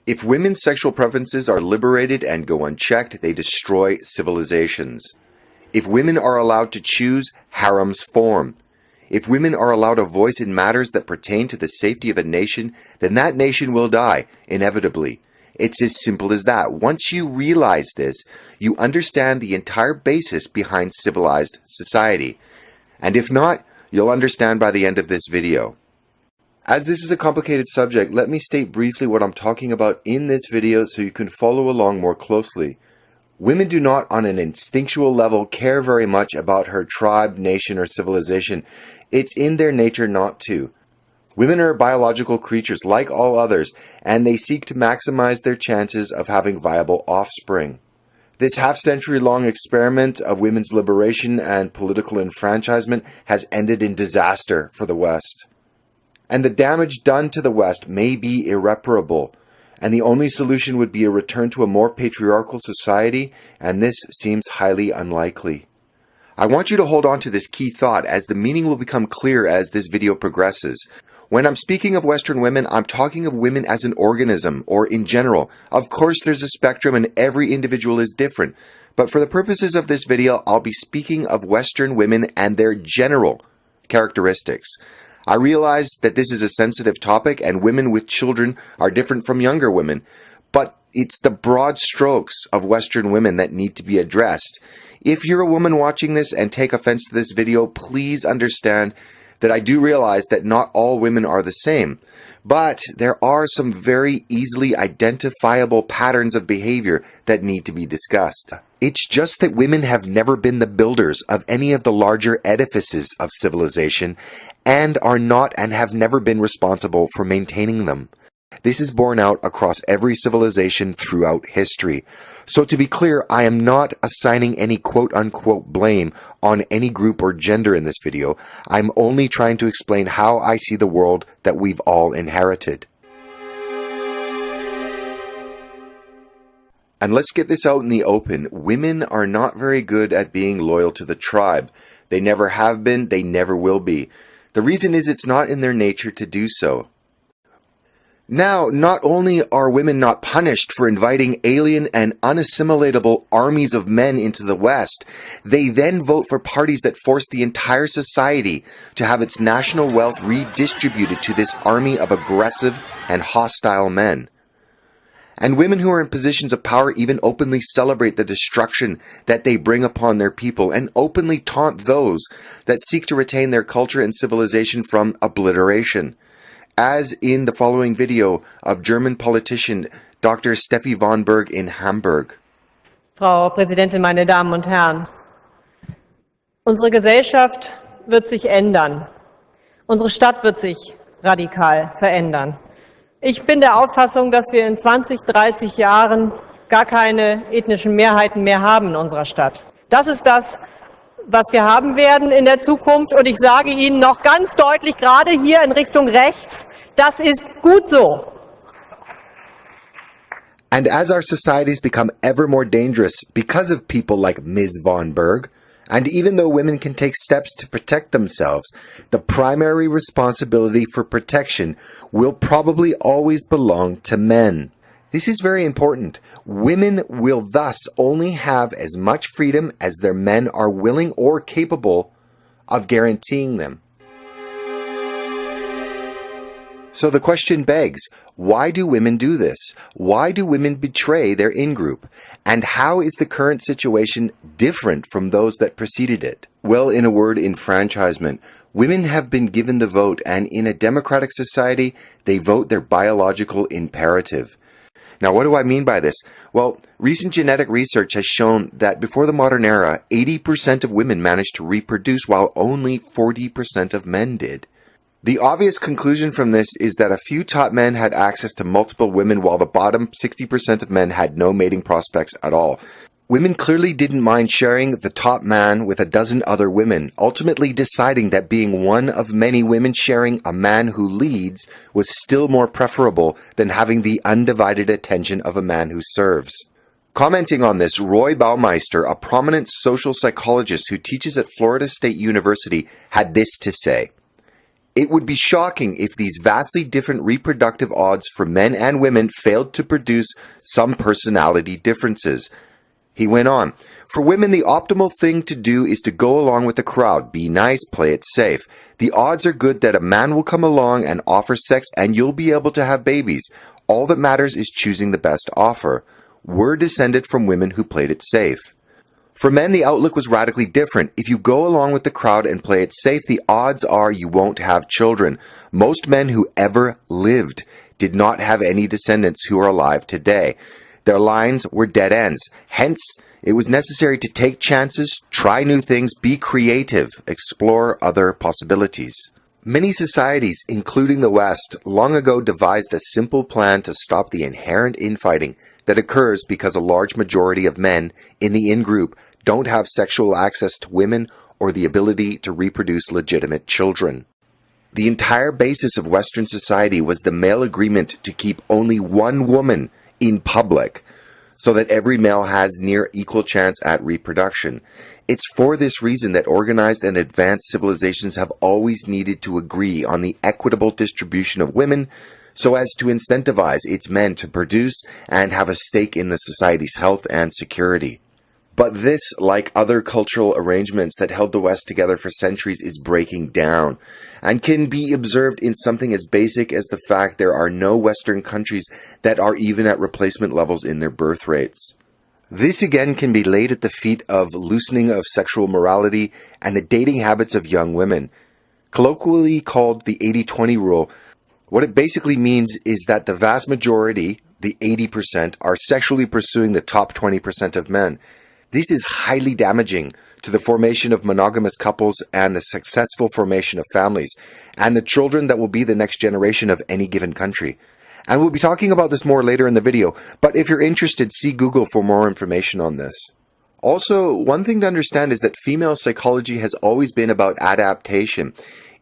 If women's sexual preferences are liberated and go unchecked, they destroy civilizations. If women are allowed to choose, harems form. If women are allowed a voice in matters that pertain to the safety of a nation, then that nation will die, inevitably. It's as simple as that. Once you realize this, you understand the entire basis behind civilized society. And if not, you'll understand by the end of this video. As this is a complicated subject, let me state briefly what I'm talking about in this video so you can follow along more closely. Women do not, on an instinctual level, care very much about her tribe, nation, or civilization. It's in their nature not to. Women are biological creatures like all others, and they seek to maximize their chances of having viable offspring. This half-century-long experiment of women's liberation and political enfranchisement has ended in disaster for the West. And the damage done to the West may be irreparable, and the only solution would be a return to a more patriarchal society, and this seems highly unlikely. I want you to hold on to this key thought, as the meaning will become clear as this video progresses. When I'm speaking of Western women, I'm talking of women as an organism, or in general. Of course, there's a spectrum and every individual is different, but for the purposes of this video, I'll be speaking of Western women and their general characteristics. I realize that this is a sensitive topic and women with children are different from younger women, but it's the broad strokes of Western women that need to be addressed. If you're a woman watching this and take offense to this video, please understand that I do realize that not all women are the same, but there are some very easily identifiable patterns of behavior that need to be discussed. It's just that women have never been the builders of any of the larger edifices of civilization and are not and have never been responsible for maintaining them. This is borne out across every civilization throughout history. So to be clear, I am not assigning any quote-unquote blame on any group or gender in this video. I'm only trying to explain how I see the world that we've all inherited. And let's get this out in the open. Women are not very good at being loyal to the tribe. They never have been, they never will be. The reason is it's not in their nature to do so. Now, not only are women not punished for inviting alien and unassimilatable armies of men into the West, they then vote for parties that force the entire society to have its national wealth redistributed to this army of aggressive and hostile men. And women who are in positions of power even openly celebrate the destruction that they bring upon their people and openly taunt those that seek to retain their culture and civilization from obliteration. As in the following video of German politician Dr. Steffi von Berg in Hamburg. Frau Präsidentin, meine Damen und Herren! Unsere Gesellschaft wird sich ändern. Unsere Stadt wird sich radikal verändern. Ich bin der Auffassung, dass wir in 20, 30 Jahren gar keine ethnischen Mehrheiten mehr haben in unserer Stadt. Das ist das, was wir haben werden in der Zukunft. Und ich sage Ihnen noch ganz deutlich, gerade hier in Richtung rechts, das ist gut so. And as our societies become ever more dangerous because of people like Ms. von Berg, and even though women can take steps to protect themselves, the primary responsibility for protection will probably always belong to men. This is very important. Women will thus only have as much freedom as their men are willing or capable of guaranteeing them. So the question begs, why do women do this? Why do women betray their in-group? And how is the current situation different from those that preceded it? Well, in a word, enfranchisement. Women have been given the vote, and in a democratic society, they vote their biological imperative. Now, what do I mean by this? Well, recent genetic research has shown that before the modern era, 80% of women managed to reproduce while only 40% of men did. The obvious conclusion from this is that a few top men had access to multiple women while the bottom 60% of men had no mating prospects at all. Women clearly didn't mind sharing the top man with a dozen other women, ultimately deciding that being one of many women sharing a man who leads was still more preferable than having the undivided attention of a man who serves. Commenting on this, Roy Baumeister, a prominent social psychologist who teaches at Florida State University, had this to say: It would be shocking if these vastly different reproductive odds for men and women failed to produce some personality differences. He went on, "For women, the optimal thing to do is to go along with the crowd, be nice, play it safe. The odds are good that a man will come along and offer sex and you'll be able to have babies. All that matters is choosing the best offer." We're descended from women who played it safe. For men, the outlook was radically different. If you go along with the crowd and play it safe, the odds are you won't have children. Most men who ever lived did not have any descendants who are alive today. Their lines were dead ends. Hence, it was necessary to take chances, try new things, be creative, explore other possibilities. Many societies, including the West, long ago devised a simple plan to stop the inherent infighting that occurs because a large majority of men in the in-group don't have sexual access to women or the ability to reproduce legitimate children. The entire basis of Western society was the male agreement to keep only one woman in public so that every male has near equal chance at reproduction. It's for this reason that organized and advanced civilizations have always needed to agree on the equitable distribution of women so as to incentivize its men to produce and have a stake in the society's health and security. But this, like other cultural arrangements that held the West together for centuries, is breaking down and can be observed in something as basic as the fact there are no Western countries that are even at replacement levels in their birth rates. This again can be laid at the feet of loosening of sexual morality and the dating habits of young women. Colloquially called the 80-20 rule, what it basically means is that the vast majority, the 80%, are sexually pursuing the top 20% of men. This is highly damaging to the formation of monogamous couples and the successful formation of families, and the children that will be the next generation of any given country. And we'll be talking about this more later in the video, but if you're interested, see Google for more information on this. Also, one thing to understand is that female psychology has always been about adaptation.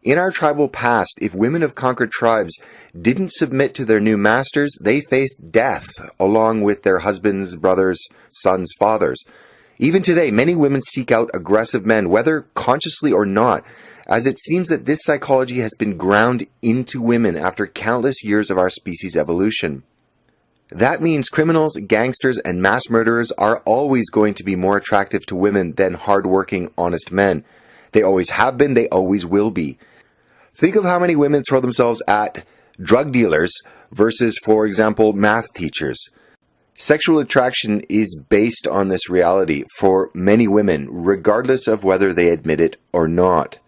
In our tribal past, if women of conquered tribes didn't submit to their new masters, they faced death along with their husbands, brothers, sons, fathers. Even today, many women seek out aggressive men, whether consciously or not, as it seems that this psychology has been ground into women after countless years of our species' evolution. That means criminals, gangsters, and mass murderers are always going to be more attractive to women than hard-working, honest men. They always have been, they always will be. Think of how many women throw themselves at drug dealers versus, for example, math teachers. Sexual attraction is based on this reality for many women, regardless of whether they admit it or not.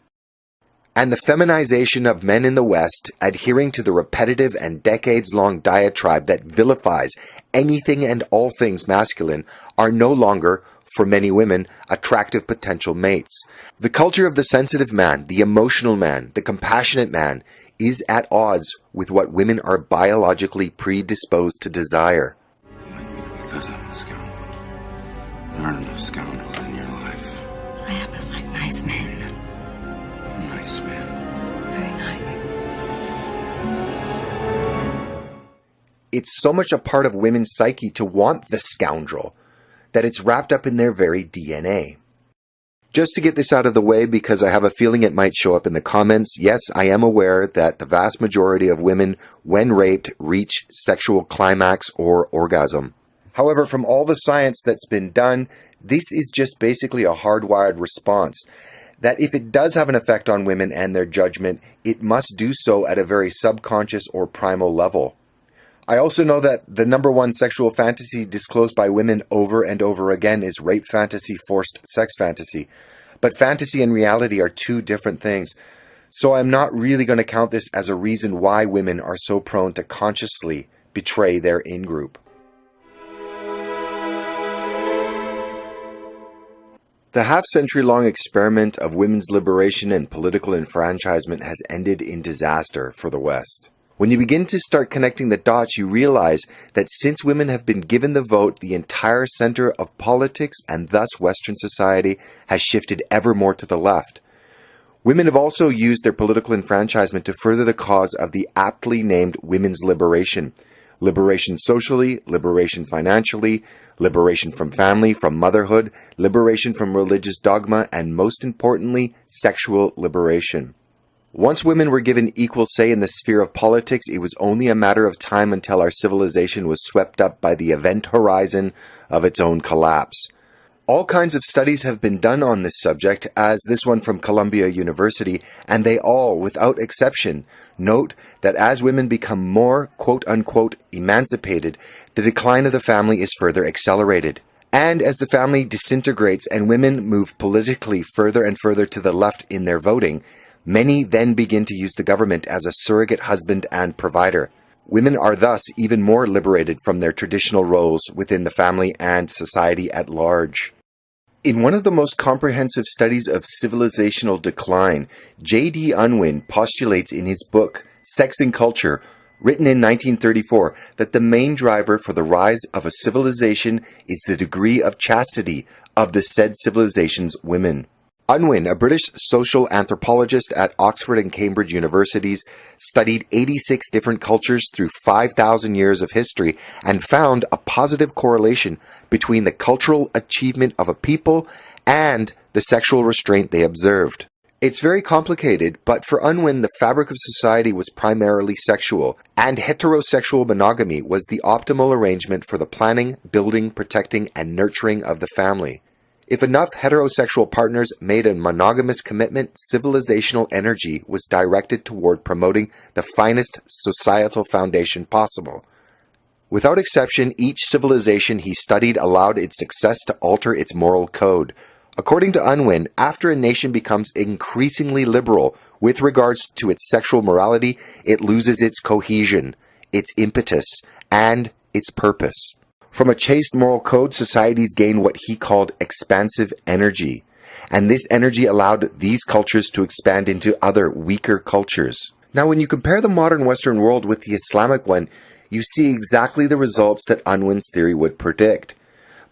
And the feminization of men in the West, adhering to the repetitive and decades-long diatribe that vilifies anything and all things masculine, are no longer, for many women, attractive potential mates. The culture of the sensitive man, the emotional man, the compassionate man, is at odds with what women are biologically predisposed to desire. Because I'm a scoundrel. There aren't enough scoundrels in your life. I happen to like nice men. Nice man. Very nice. It's so much a part of women's psyche to want the scoundrel that it's wrapped up in their very DNA. Just to get this out of the way, because I have a feeling it might show up in the comments, yes, I am aware that the vast majority of women, when raped, reach sexual climax or orgasm. However, from all the science that's been done, this is just basically a hardwired response. That if it does have an effect on women and their judgment, it must do so at a very subconscious or primal level. I also know that the number one sexual fantasy disclosed by women over and over again is rape fantasy, forced sex fantasy. But fantasy and reality are two different things. So I'm not really going to count this as a reason why women are so prone to consciously betray their in-group. The half-century-long experiment of women's liberation and political enfranchisement has ended in disaster for the West. When you begin to start connecting the dots, you realize that since women have been given the vote, the entire center of politics and thus Western society has shifted ever more to the left. Women have also used their political enfranchisement to further the cause of the aptly named women's liberation. Liberation socially, liberation financially, liberation from family, from motherhood, liberation from religious dogma, and most importantly, sexual liberation. Once women were given equal say in the sphere of politics, it was only a matter of time until our civilization was swept up by the event horizon of its own collapse. All kinds of studies have been done on this subject, as this one from Columbia University, and they all, without exception, note that as women become more quote-unquote emancipated, the decline of the family is further accelerated. And as the family disintegrates and women move politically further and further to the left in their voting, many then begin to use the government as a surrogate husband and provider. Women are thus even more liberated from their traditional roles within the family and society at large. In one of the most comprehensive studies of civilizational decline, J.D. Unwin postulates in his book, Sex and Culture, written in 1934, that the main driver for the rise of a civilization is the degree of chastity of the said civilization's women. Unwin, a British social anthropologist at Oxford and Cambridge universities, studied 86 different cultures through 5,000 years of history and found a positive correlation between the cultural achievement of a people and the sexual restraint they observed. It's very complicated, but for Unwin, the fabric of society was primarily sexual, and heterosexual monogamy was the optimal arrangement for the planning, building, protecting, and nurturing of the family. If enough heterosexual partners made a monogamous commitment, civilizational energy was directed toward promoting the finest societal foundation possible. Without exception, each civilization he studied allowed its success to alter its moral code. According to Unwin, after a nation becomes increasingly liberal with regards to its sexual morality, it loses its cohesion, its impetus, and its purpose. From a chaste moral code, societies gained what he called expansive energy, and this energy allowed these cultures to expand into other weaker cultures. Now, when you compare the modern Western world with the Islamic one, you see exactly the results that Unwin's theory would predict.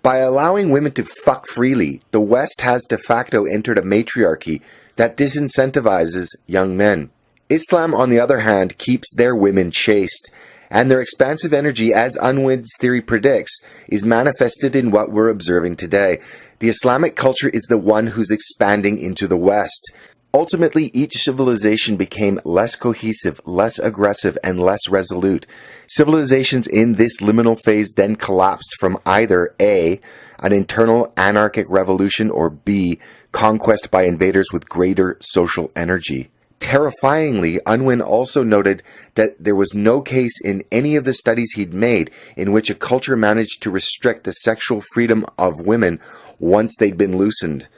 By allowing women to fuck freely, the West has de facto entered a matriarchy that disincentivizes young men. Islam, on the other hand, keeps their women chaste, and their expansive energy, as Unwin's theory predicts, is manifested in what we're observing today. The Islamic culture is the one who's expanding into the West. Ultimately, each civilization became less cohesive, less aggressive, and less resolute. Civilizations in this liminal phase then collapsed from either A, an internal anarchic revolution, or B, conquest by invaders with greater social energy. Terrifyingly, Unwin also noted that there was no case in any of the studies he'd made in which a culture managed to restrict the sexual freedom of women once they'd been loosened.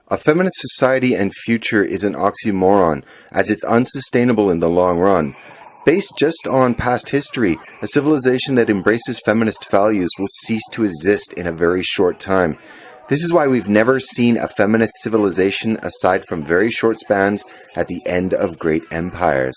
A feminist society and future is an oxymoron, as it's unsustainable in the long run. Based just on past history, a civilization that embraces feminist values will cease to exist in a very short time. This is why we've never seen a feminist civilization aside from very short spans at the end of great empires.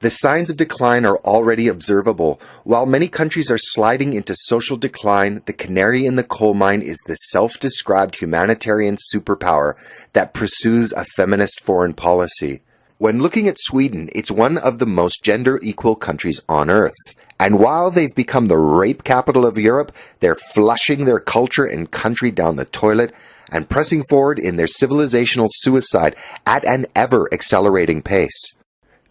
The signs of decline are already observable. While many countries are sliding into social decline, the canary in the coal mine is the self-described humanitarian superpower that pursues a feminist foreign policy. When looking at Sweden, it's one of the most gender-equal countries on earth. And while they've become the rape capital of Europe, they're flushing their culture and country down the toilet and pressing forward in their civilizational suicide at an ever-accelerating pace.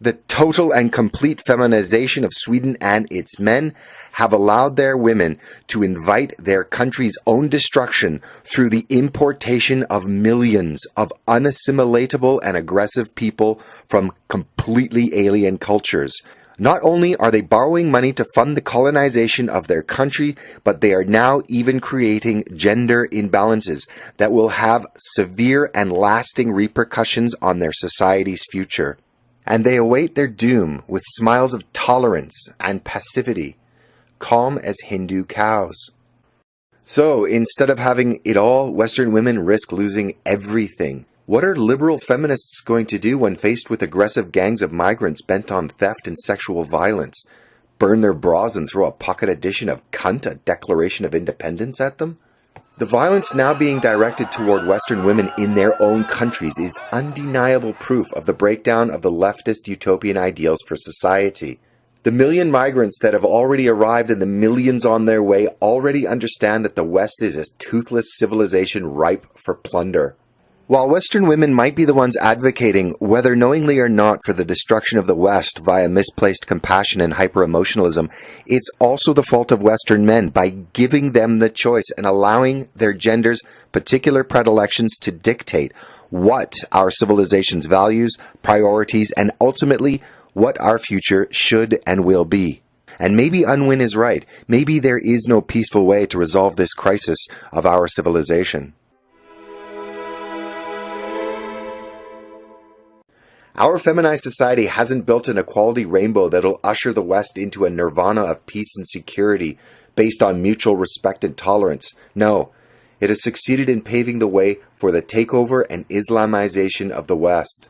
The total and complete feminization of Sweden and its men have allowed their women to invite their country's own destruction through the importation of millions of unassimilatable and aggressive people from completely alien cultures. Not only are they borrowing money to fund the colonization of their country, but they are now even creating gender imbalances that will have severe and lasting repercussions on their society's future. And they await their doom with smiles of tolerance and passivity, calm as Hindu cows. So, instead of having it all, Western women risk losing everything. What are liberal feminists going to do when faced with aggressive gangs of migrants bent on theft and sexual violence? Burn their bras and throw a pocket edition of Cunt, a Declaration of Independence, at them? The violence now being directed toward Western women in their own countries is undeniable proof of the breakdown of the leftist utopian ideals for society. The million migrants that have already arrived and the millions on their way already understand that the West is a toothless civilization ripe for plunder. While Western women might be the ones advocating, whether knowingly or not, for the destruction of the West via misplaced compassion and hyper-emotionalism, it's also the fault of Western men by giving them the choice and allowing their gender's particular predilections to dictate what our civilization's values, priorities, and ultimately what our future should and will be. And maybe Unwin is right. Maybe there is no peaceful way to resolve this crisis of our civilization. Our feminized society hasn't built an equality rainbow that'll usher the West into a nirvana of peace and security based on mutual respect and tolerance. No, it has succeeded in paving the way for the takeover and Islamization of the West.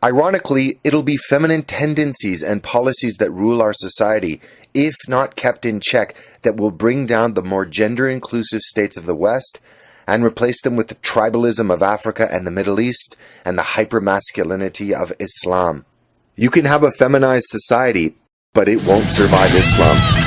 Ironically, it'll be feminine tendencies and policies that rule our society, if not kept in check, that will bring down the more gender-inclusive states of the West and replace them with the tribalism of Africa and the Middle East and the hypermasculinity of Islam. You can have a feminized society, but it won't survive Islam.